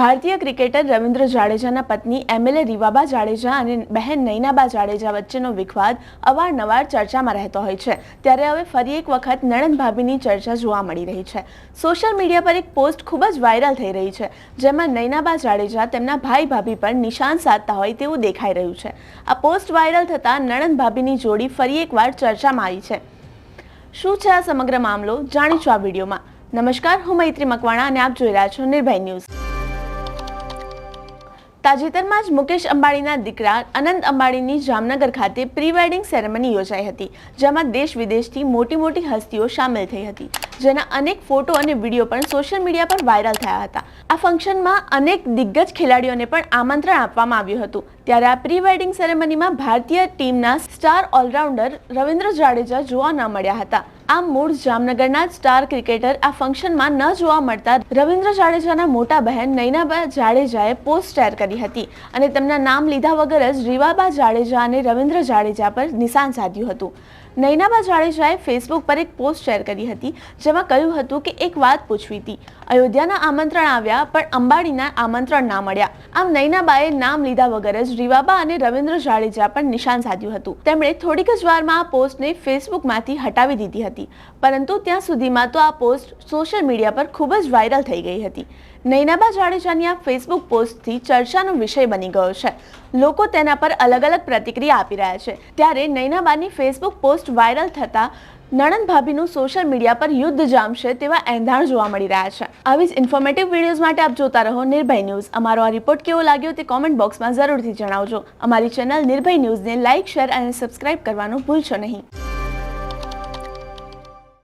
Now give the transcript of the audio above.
ભારતીય ક્રિકેટર રવિન્દ્ર જાડેજાના પત્ની એમએલએ રીવાબા જાડેજા અને બહેન નૈનાબા જાડેજા વચ્ચેનો વિવાદ અવારનવાર ચર્ચામાં રહેતો હોય છે। ત્યારે હવે ફરી એક વખત નણંદ ભાભીની ચર્ચા જોવા મળી રહી છે। સોશિયલ મીડિયા પર એક પોસ્ટ ખૂબ જ વાયરલ થઈ રહી છે, જેમાં નૈનાબા જાડેજા તેમના ભાઈ ભાભી પર નિશાન સાધતા હોય તેવું દેખાઈ રહ્યું છે। આ પોસ્ટ વાયરલ થતાં નણંદ ભાભીની જોડી ફરી એકવાર ચર્ચામાં આવી છે। શું છે આ સમગ્ર મામલો, જાણીશું આ વિડીયોમાં। નમસ્કાર, હું મૈત્રી મકવાણા અને આપ જોઈ રહ્યા છો નિર્ભય ન્યૂઝ। તાજેતરમાં જ મુકેશ અંબાણીના દીકરા અનંત અંબાણીની જામનગર ખાતે પ્રી વેડિંગ સેરેમની યોજાઈ હતી, જેમાં દેશ વિદેશથી મોટી હસ્તીઓ સામેલ થઈ હતી, જેના અનેક ફોટો અને વિડીયો પણ સોશિયલ મીડિયા પર વાયરલ થયા હતા। આ ફંક્શનમાં અનેક દિગ્ગજ ખેલાડીઓને પણ આમંત્રણ આપવામાં આવ્યું હતું। ત્યારે આ પ્રી વેડિંગ સેરેમનીમાં ભારતીય ટીમના સ્ટાર ઓલરાઉન્ડર રવિન્દ્ર જાડેજા જોવા ન મળ્યા હતા। આમ મૂળ જામનગરના સ્ટાર ક્રિકેટર આ ફંક્શનમાં ન જોવા મળતા રવિન્દ્ર જાડેજાના મોટા બહેન નૈનાબા જાડેજાએ પોસ્ટ શેર કરી હતી અને તેમના નામ લીધા વગર જ રીવાબા જાડેજા અને રવિન્દ્ર જાડેજા પર નિશાન સાધ્યું હતું। નૈનાબા જાડેજાએ ફેસબુક પર એક પોસ્ટ શેર કરી હતી, જેમાં કહ્યું હતું કે એક વાત પૂછવી હતી, અયોધ્યાના આમંત્રણ આવ્યા પણ અંબાણીના આમંત્રણ ના મળ્યા। આમ નૈનાબાએ નામ લીધા વગર જ રીવાબા અને રવિન્દ્ર જાડેજા પર નિશાન સાધ્યું હતું। તેમણે થોડીક જ વારમાં આ પોસ્ટને ફેસબુકમાંથી હટાવી દીધી હતી, પરંતુ ત્યાં સુધીમાં તો આ પોસ્ટ સોશિયલ મીડિયા પર ખૂબ જ વાયરલ થઈ ગઈ હતી। નૈનાબા જાડેજાની આ ફેસબુક પોસ્ટથી ચર્ચાનો વિષય બની ગયો છે। લોકો તેના પર અલગ પ્રતિક્રિયા આપી રહ્યા છે। ત્યારે નૈનાબાની ફેસબુક પોસ્ટ વાયરલ થતા નણંદ ભાભીનું સોશિયલ મીડિયા પર યુદ્ધ જામશે તેવા એંધાણ જોવા મળી રહ્યા છે। આવી જ ઇન્ફોર્મેટિવ વિડીયોઝ માટે આપ જોતા રહો નિર્ભય ન્યૂઝ। અમારો આ રિપોર્ટ કેવો લાગ્યો તે કોમેન્ટ બોક્સમાં જરૂરથી જણાવજો। અમારી ચેનલ નિર્ભય ન્યૂઝને લાઇક, શેર અને સબસ્ક્રાઇબ કરવાનું ભૂલશો નહીં।